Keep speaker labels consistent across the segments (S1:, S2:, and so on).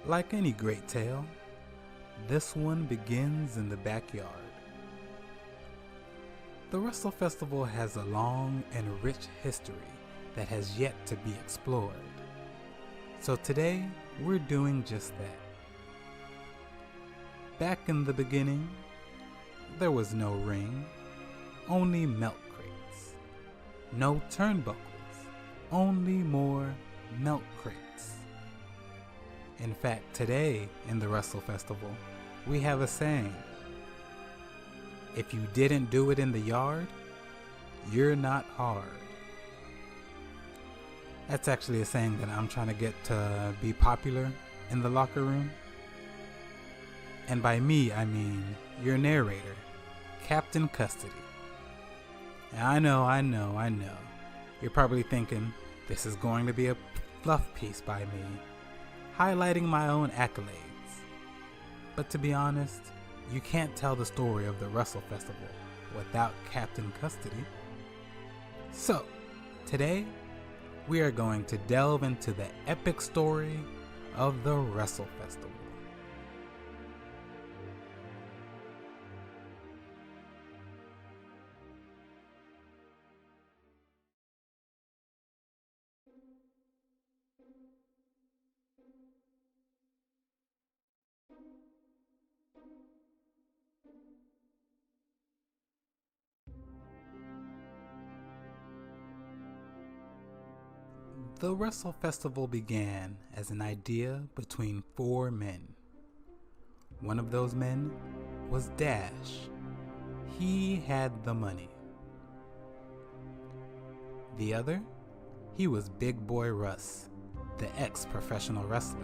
S1: Like any great tale, this one begins in the backyard. The WrestleFestival has a long and rich history that has yet to be explored. So today, we're doing just that. Back in the beginning, there was no ring, only milk crates. No turnbuckles, only more milk crates. In fact, today in the WrestleFestival, we have a saying: if you didn't do it in the yard, you're not hard. That's actually a saying that I'm trying to get to be popular in the locker room. And by me, I mean your narrator, Captain Custody. And I know. You're probably thinking this is going to be a fluff piece by me, highlighting my own accolades. But to be honest, you can't tell the story of the WrestleFestival without Captain Custody. So, today, we are going to delve into the epic story of the WrestleFestival. The WrestleFestival began as an idea between four men. One of those men was Dash. He had the money. The other, he was Big Boy Russ, the ex-professional wrestler.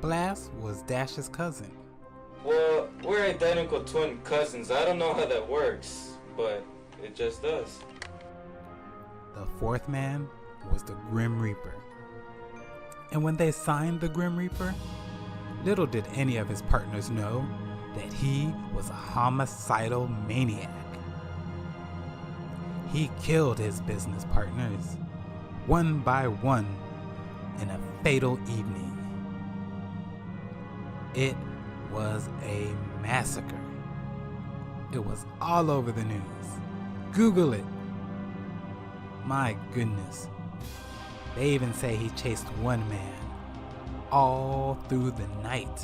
S1: Blast was Dash's cousin.
S2: Well, we're identical twin cousins. I don't know how that works, but it just does.
S1: The fourth man was the Grim Reaper. And when they signed the Grim Reaper, little did any of his partners know that he was a homicidal maniac. He killed his business partners, one by one, in a fatal evening. It was a massacre. It was all over the news. Google it. My goodness. They even say he chased one man all through the night,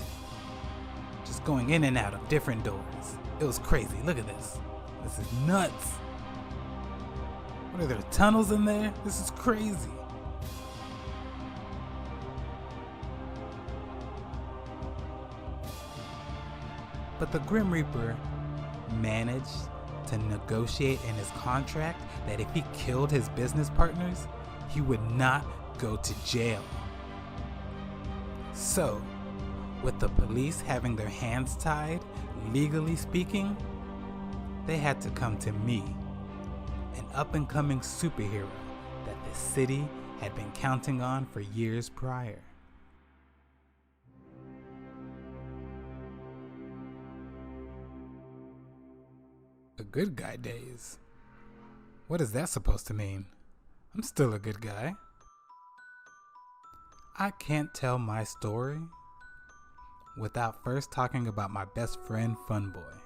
S1: just going in and out of different doors. It was crazy. Look at this. This is nuts. What are there, tunnels in there? This is crazy. But the Grim Reaper managed to negotiate in his contract that if he killed his business partners, he would not go to jail. So, with the police having their hands tied, legally speaking, they had to come to me, an up-and-coming superhero that the city had been counting on for years prior. The good guy days. What is that supposed to mean? I'm still a good guy. I can't tell my story without first talking about my best friend, Funboy.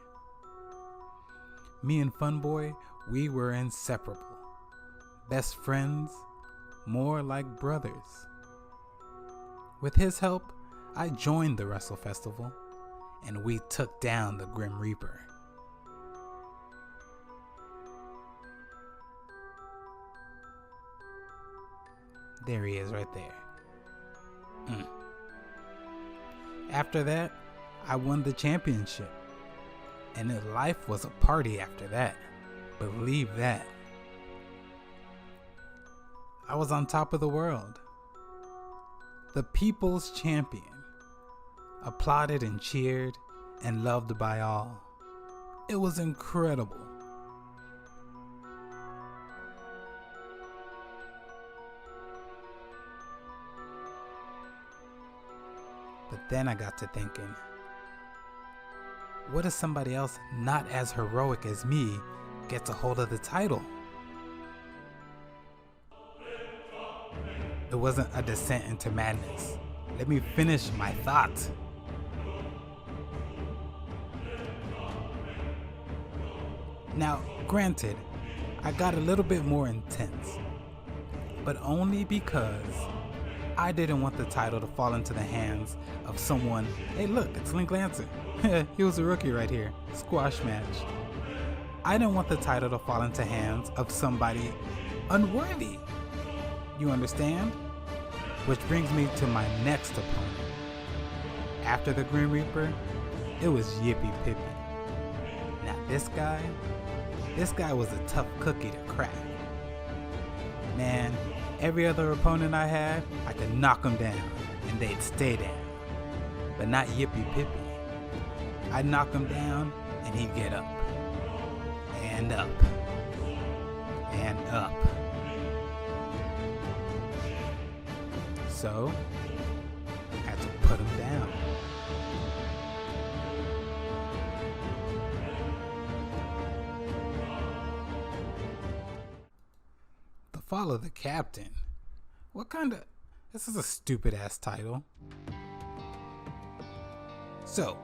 S1: Me and Funboy, we were inseparable. Best friends, more like brothers. With his help, I joined the WrestleFestival, and we took down the Grim Reaper. There he is right there. After that, I won the championship. And life was a party after that. Believe that. I was on top of the world. The people's champion. Applauded and cheered and loved by all. It was incredible. But then I got to thinking, what if somebody else not as heroic as me gets a hold of the title? It wasn't a descent into madness. Let me finish my thought. Now, granted, I got a little bit more intense, but only because I didn't want the title to fall into the hands of someone. Hey look, it's Link Lancer. He was a rookie right here. Squash match. I didn't want the title to fall into hands of somebody unworthy. You understand? Which brings me to my next opponent. After the Grim Reaper, it was Yippee Pippy. Now this guy was a tough cookie to crack. Man, every other opponent I had, I could knock them down and they'd stay down. But not Yippee Pippy. I'd knock him down and he'd get up. And up. And up. So, I had to put him down. The Fall of the Captain. What kind of... This is a stupid ass title. So,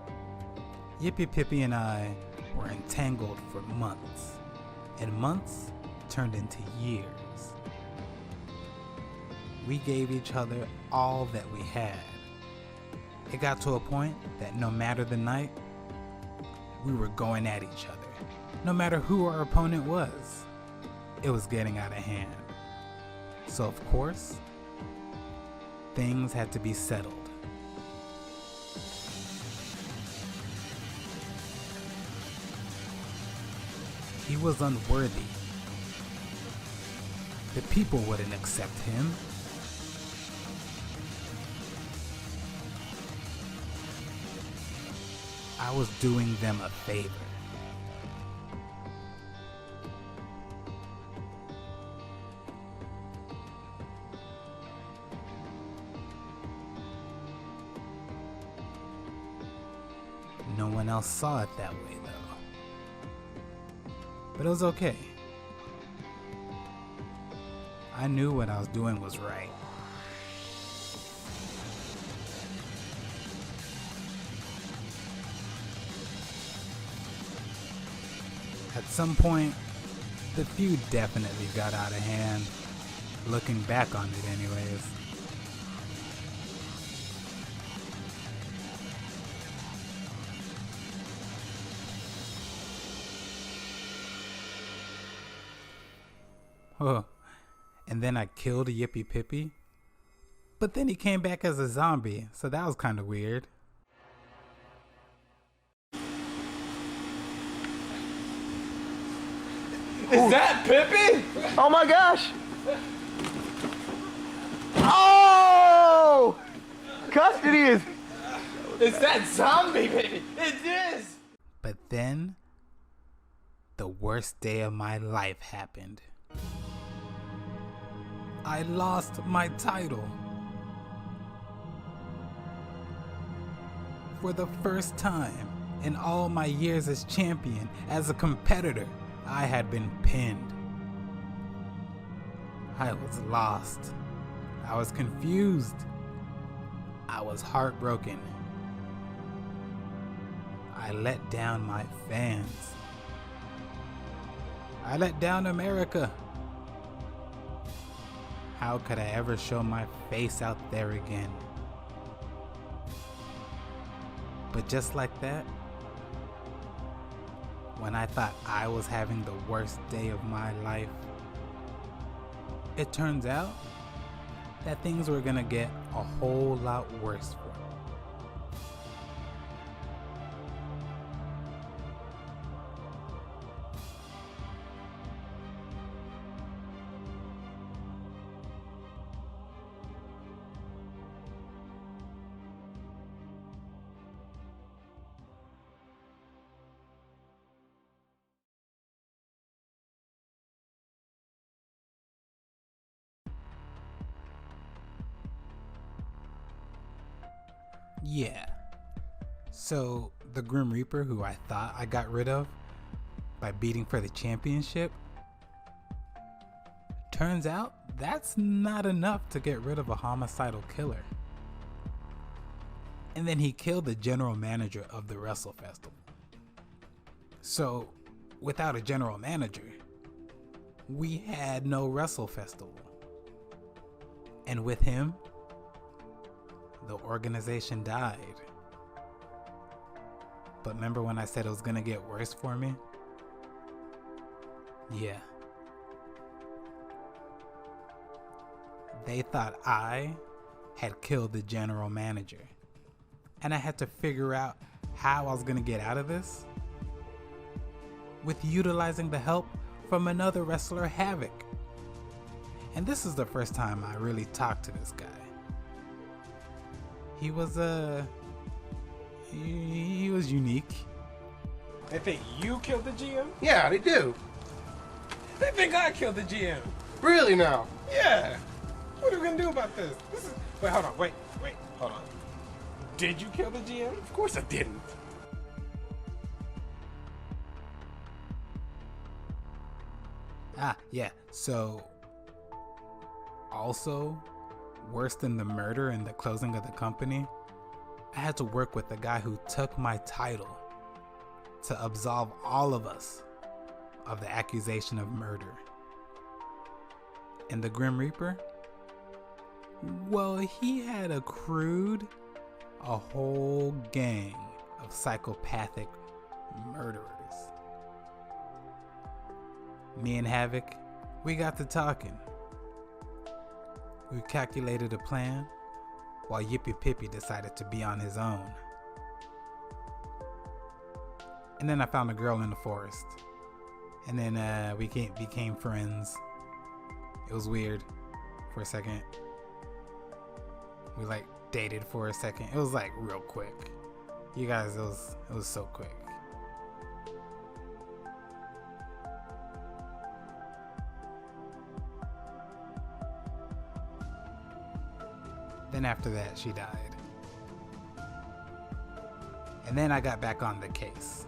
S1: Yippee Pippy and I were entangled for months, and months turned into years. We gave each other all that we had. It got to a point that no matter the night, we were going at each other. No matter who our opponent was, it was getting out of hand. So of course, things had to be settled. He was unworthy. The people wouldn't accept him. I was doing them a favor. No one else saw it that way, though. But it was okay. I knew what I was doing was right. At some point, the feud definitely got out of hand, looking back on it anyways. Oh, and then I killed Yippee Pippy. But then he came back as a zombie, so that was kind of weird.
S2: Is that Pippy?
S3: Oh my gosh! Oh! Custody is...
S2: It's that zombie, baby! It is!
S1: But then, the worst day of my life happened. I lost my title. For the first time in all my years as champion, as a competitor, I had been pinned. I was lost. I was confused. I was heartbroken. I let down my fans. I let down America. How could I ever show my face out there again? But just like that, when I thought I was having the worst day of my life, it turns out that things were gonna get a whole lot worse for me. Yeah. So, the Grim Reaper, who I thought I got rid of by beating for the championship, turns out that's not enough to get rid of a homicidal killer. And then he killed the general manager of the WrestleFestival. So, without a general manager, we had no WrestleFestival. And with him, the organization died. But remember when I said it was gonna get worse for me? Yeah. They thought I had killed the general manager. And I had to figure out how I was gonna get out of this with utilizing the help from another wrestler, Havoc. And this is the first time I really talked to this guy. He was he was unique.
S4: They think you killed the GM?
S5: Yeah, they do.
S4: They think I killed the GM.
S5: Really now?
S4: Yeah. What are we gonna do about this? Wait, hold on. Wait, hold on. Did you kill the GM?
S5: Of course I didn't.
S1: Yeah. So, also, worse than the murder and the closing of the company, I had to work with the guy who took my title to absolve all of us of the accusation of murder. And the Grim Reaper? Well, he had accrued a whole gang of psychopathic murderers. Me and Havoc, we got to talking. We calculated a plan while Yippee Pippy decided to be on his own. And then I found a girl in the forest. And then we became friends. It was weird for a second. We like dated for a second. It was like real quick. You guys, it was so quick. Then after that, she died. And then I got back on the case.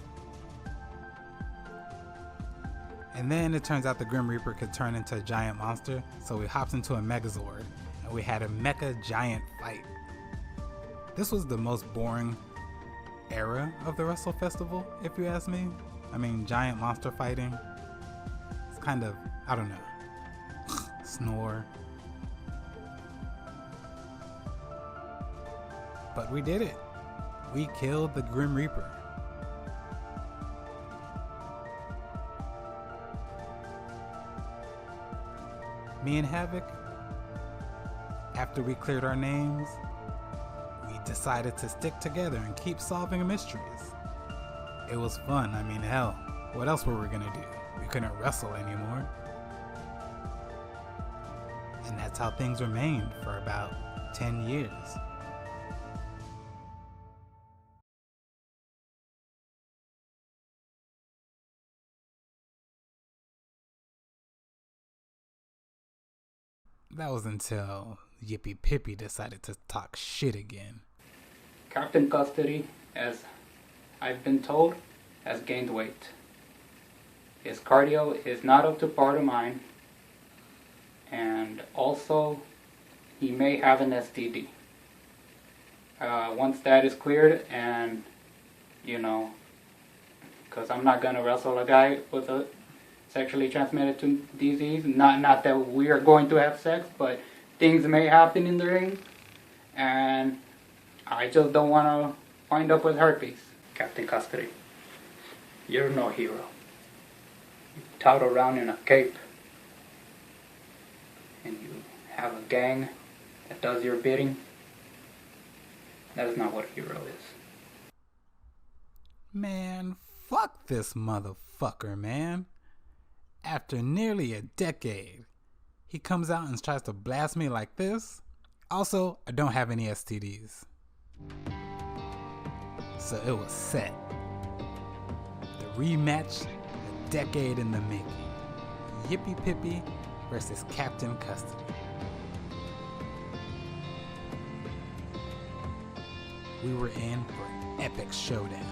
S1: And then it turns out the Grim Reaper could turn into a giant monster, so we hopped into a Megazord, and we had a mecha giant fight. This was the most boring era of the WrestleFestival, if you ask me. I mean, giant monster fighting. It's kind of, I don't know, snore. But we did it. We killed the Grim Reaper. Me and Havoc, after we cleared our names, we decided to stick together and keep solving mysteries. It was fun. I mean, hell, what else were we gonna do? We couldn't wrestle anymore. And that's how things remained for about 10 years. That was until Yippee Pippy decided to talk shit again.
S6: Captain Custody, as I've been told, has gained weight. His cardio is not up to par to mine, and also he may have an STD. Once that is cleared, and because I'm not gonna wrestle a guy with a sexually transmitted disease. Not that we are going to have sex, but things may happen in the ring, and I just don't want to wind up with herpes. Captain Custody, you're no hero. You tout around in a cape, and you have a gang that does your bidding. That is not what a hero is.
S1: Man, fuck this motherfucker, man. After nearly a decade, he comes out and tries to blast me like this. Also, I don't have any STDs. So it was set. The rematch, a decade in the making. Yippee Pippy versus Captain Custody. We were in for an epic showdown.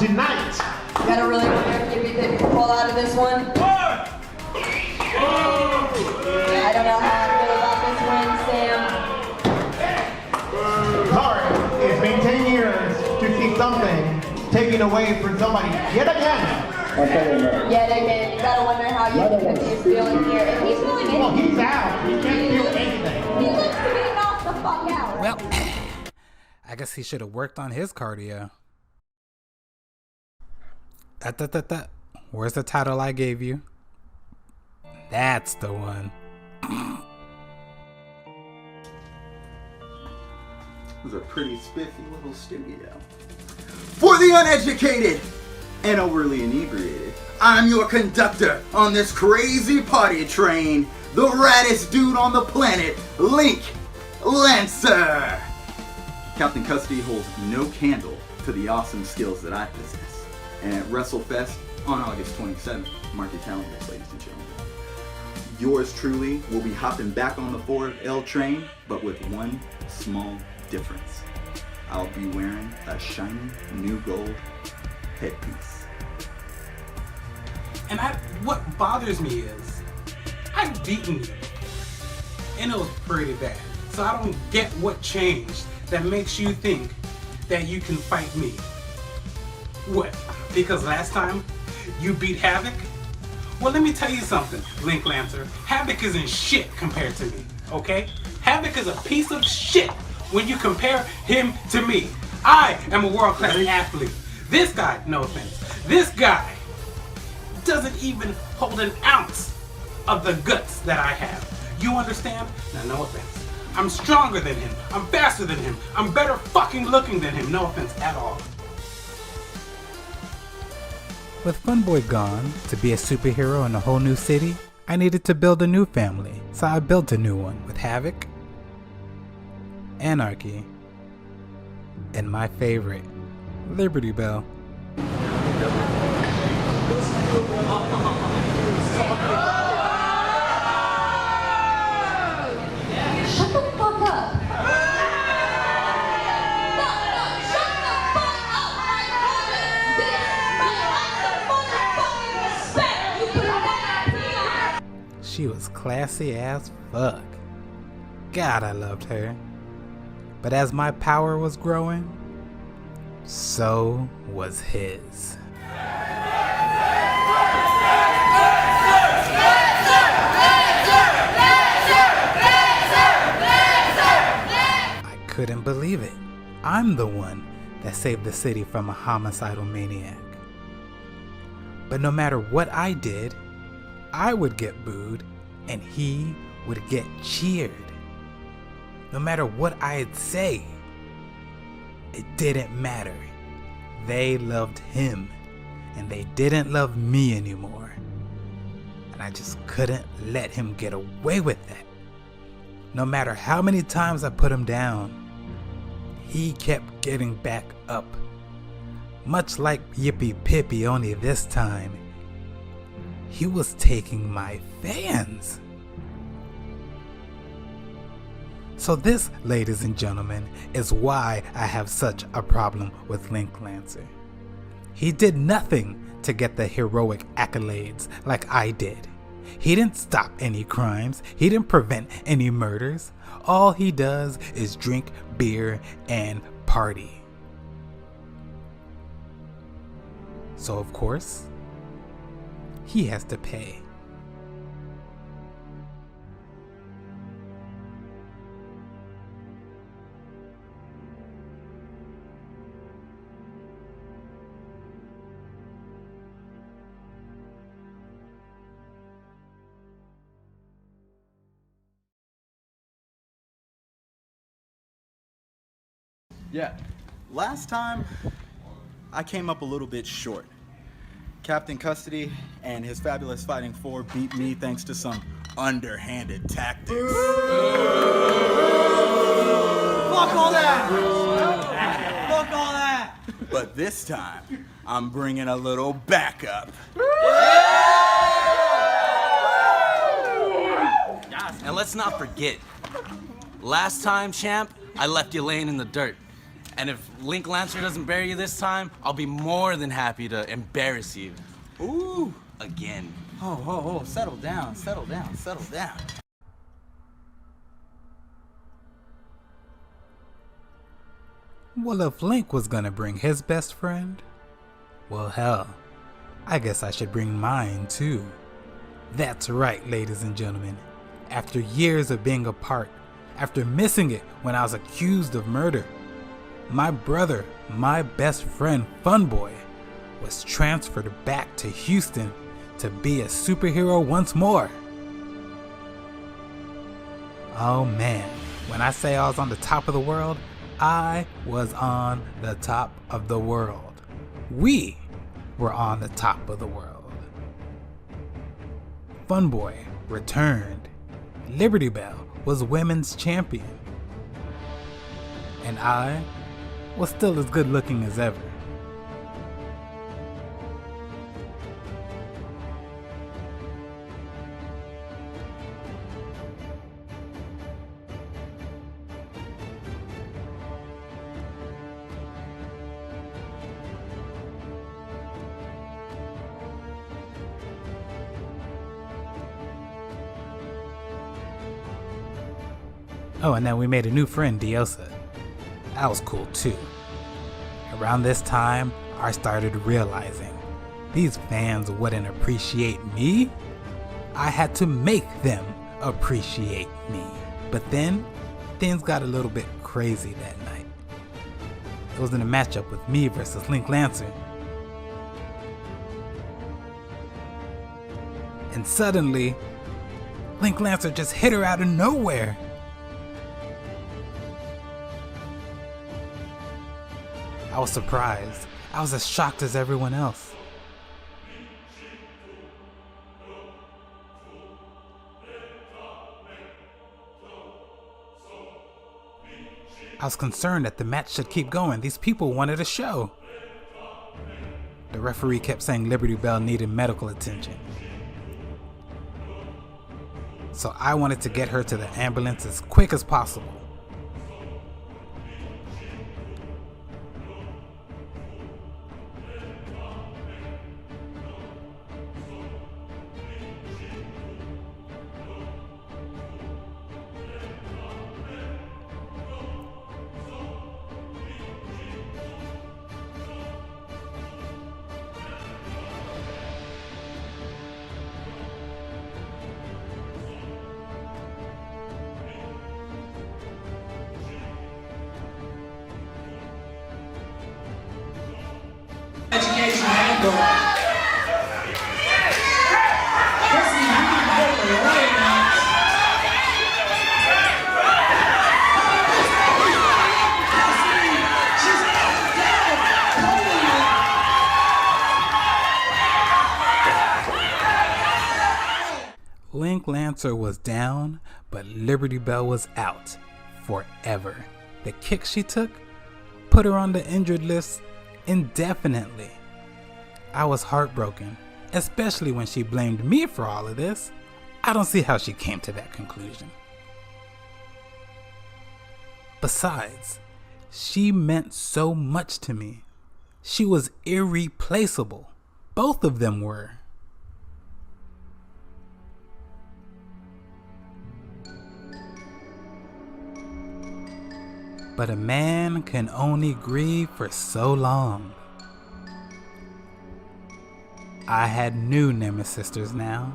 S7: tonight.
S8: Gotta really wonder if Yippee Pippy can pull out of this one. I don't know how I feel about this win, Sam.
S7: Sorry, it's been 10 years to see something taken away from somebody yet again.
S8: Yet again, you gotta wonder how Yippee Pippy is feeling here. If he's feeling anything.
S7: Well, he's out. He can't feel anything.
S8: He looks to be knocked the fuck out.
S1: Well, I guess he should have worked on his cardio. Where's the title I gave you? That's the one.
S9: It was a pretty spiffy little studio. For the uneducated and overly inebriated, I'm your conductor on this crazy party train, the raddest dude on the planet, Link Lancer. Captain Custody holds no candle to the awesome skills that I possess. And at WrestleFest on August 27th, mark your calendars, ladies and gentlemen. Yours truly will be hopping back on the 4L train, but with one small difference. I'll be wearing a shiny new gold headpiece.
S4: And what bothers me is, I've beaten you. And it was pretty bad. So I don't get what changed that makes you think that you can fight me. What? Because last time you beat Havoc? Well, let me tell you something, Link Lancer. Havoc isn't shit compared to me, okay? Havoc is a piece of shit when you compare him to me. I am a world-class athlete. This guy, no offense, this guy doesn't even hold an ounce of the guts that I have. You understand? Now, no offense. I'm stronger than him. I'm faster than him. I'm better fucking looking than him. No offense at all.
S1: With Funboy gone to be a superhero in a whole new city, I needed to build a new family, so I built a new one with Havoc, Anarchy, and my favorite, Liberty Bell.
S8: Shut the fuck up.
S1: She was classy as fuck. God, I loved her. But as my power was growing, so was his. I couldn't believe it. I'm the one that saved the city from a homicidal maniac. But no matter what I did, I would get booed and he would get cheered. No matter what I'd say, it didn't matter. They loved him and they didn't love me anymore. And I just couldn't let him get away with that. No matter how many times I put him down, he kept getting back up. Much like Yippee Pippy, only this time, he was taking my fans. So this, ladies and gentlemen, is why I have such a problem with Link Lancer. He did nothing to get the heroic accolades like I did. He didn't stop any crimes. He didn't prevent any murders. All he does is drink beer and party. So of course, he has to pay.
S9: Yeah, last time I came up a little bit short. Captain Custody and his fabulous Fighting Four beat me thanks to some underhanded tactics. Fuck all that! Fuck all that! But this time, I'm bringing a little backup.
S10: And let's not forget, last time, champ, I left you laying in the dirt. And if Link Lancer doesn't bury you this time, I'll be more than happy to embarrass you.
S11: Ooh.
S10: Again.
S11: Oh, settle down.
S1: Well, if Link was gonna bring his best friend, well, hell, I guess I should bring mine too. That's right, ladies and gentlemen. After years of being apart, after missing it when I was accused of murder, my brother, my best friend, Funboy, was transferred back to Houston to be a superhero once more. Oh man, when I say I was on the top of the world, I was on the top of the world. We were on the top of the world. Funboy returned. Liberty Bell was women's champion. And I was still as good looking as ever. Oh, and then we made a new friend, Diosa. That was cool too. Around this time, I started realizing these fans wouldn't appreciate me. I had to make them appreciate me. But then, things got a little bit crazy that night. It was in a matchup with me versus Link Lancer. And suddenly, Link Lancer just hit her out of nowhere. I was surprised. I was as shocked as everyone else. I was concerned that the match should keep going. These people wanted a show. The referee kept saying Liberty Bell needed medical attention. So I wanted to get her to the ambulance as quick as possible.
S12: Education handbook.
S1: Link Lancer was down, but Liberty Bell was out forever. The kick she took put her on the injured list indefinitely. I was heartbroken, especially when she blamed me for all of this. I don't see how she came to that conclusion. Besides, she meant so much to me. She was irreplaceable. Both of them were. But a man can only grieve for so long. I had new Nemesisters now,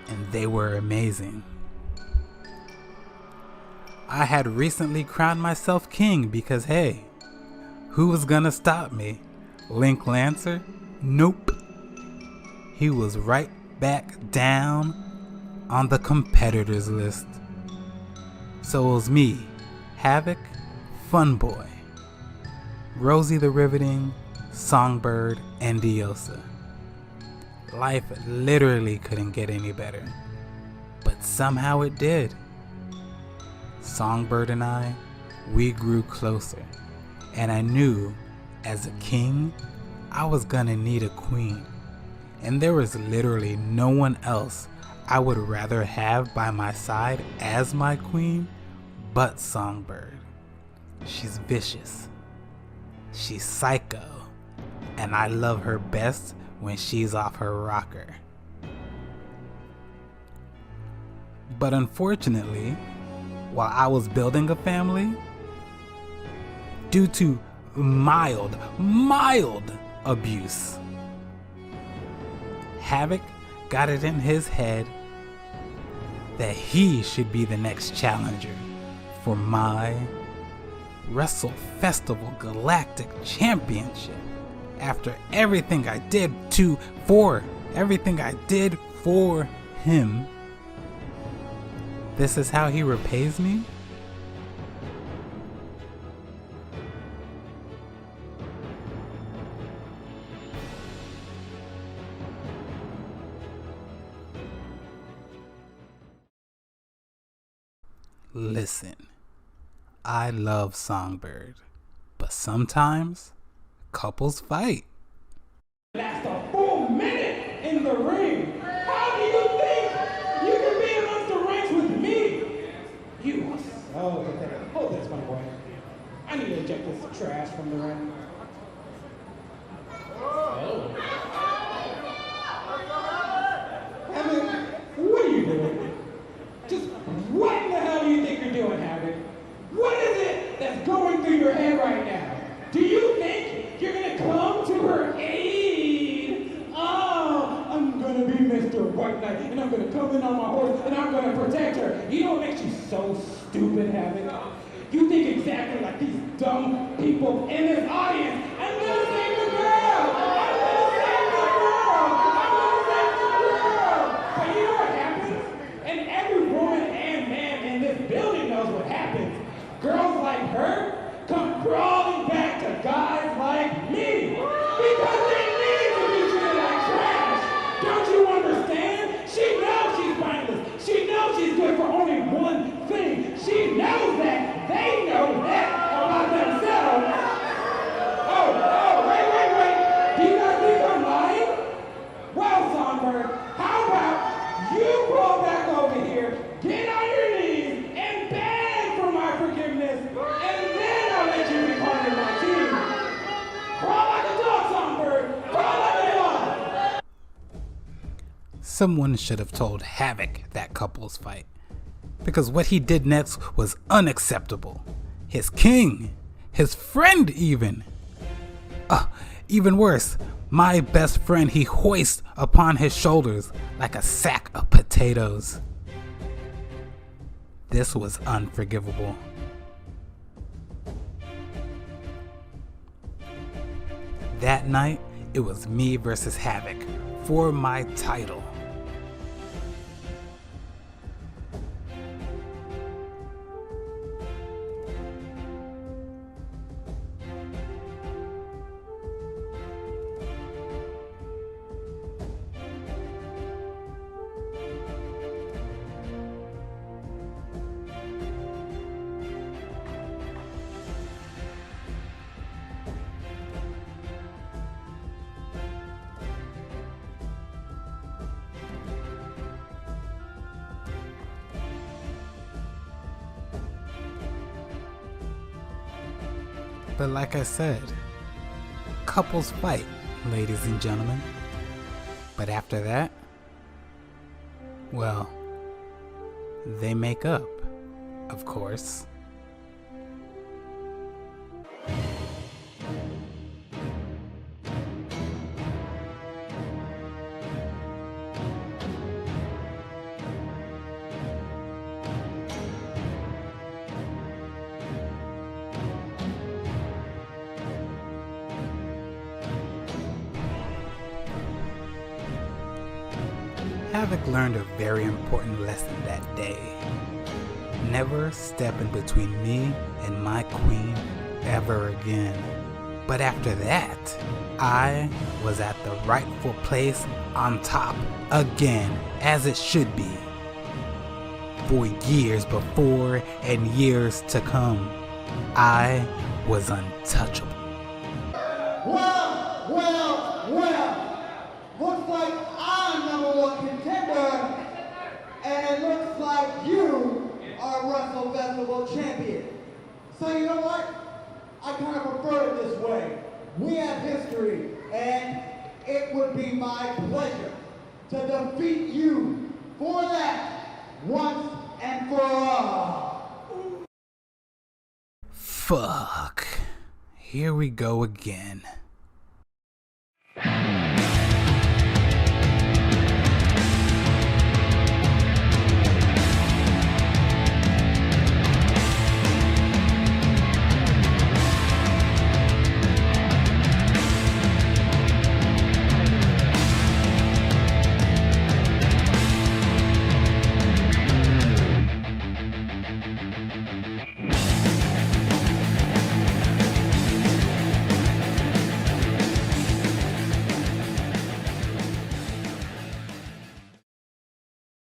S1: and they were amazing. I had recently crowned myself king because hey, who was gonna stop me? Link Lancer? Nope. He was right back down on the competitors list. So it was me, Havoc, Funboy, Rosie the Riveting, Songbird, and Diosa. Life literally couldn't get any better, but somehow it did. Songbird and I, we grew closer, and I knew as a king, I was gonna need a queen, and there was literally no one else I would rather have by my side as my queen but Songbird. She's vicious. She's psycho. And I love her best when she's off her rocker. But unfortunately, while I was building a family, due to mild abuse, Havoc got it in his head that he should be the next challenger for my WrestleFestival Galactic Championship. After everything I did for him, this is how he repays me? Listen, I love Songbird, but sometimes couples fight.
S12: Last a full minute in the ring. How do you think you can be amongst the rings with me? You are so pathetic. Hold this, my boy. I need to eject this trash from the ring. Oh. Havoc, what are you doing? Just what in the hell do you think you're doing, Havoc? What is it that's going through your head right now? Do you think you're gonna come to her aid? Oh, I'm gonna be Mr. White Knight, and I'm gonna come in on my horse, and I'm gonna protect her. You know what makes you so stupid, Havoc? You think exactly like these dumb people in this audience. I'm gonna save the girl! I'm gonna save the girl! I'm gonna save the girl! But you know what happens? And every woman and man in this building knows what happens. Girls like her come crawling back to guys like me because they need to be treated like trash. Don't you understand? She knows she's mindless. She knows she's good for only one thing. She knows that. They know that about themselves. Oh, wait. Do you guys think I'm lying? Well, Songbird, how about you crawl back over here, get on your knees, and beg for my forgiveness, and then I'll let you be part of my team. Crawl like a dog, Songbird. Crawl like a dog.
S1: Someone should have told Havoc that couples fight, because what he did next was unacceptable. His king, his friend even. Even worse, my best friend he hoists upon his shoulders like a sack of potatoes. This was unforgivable. That night, it was me versus Havoc for my title. But like I said, couples fight, ladies and gentlemen. But after that, well, they make up, of course. Havoc learned a very important lesson that day. Never step in between me and my queen ever again. But after that, I was at the rightful place on top again, as it should be. For years before and years to come, I was untouchable.
S7: Well, looks like I'm #1 contender, and it looks like you are WrestleFestival champion.
S12: So you know what? I kind of prefer it this way. We have history, and it would be my pleasure to defeat you for that once and for all.
S1: Fuck. Here we go again.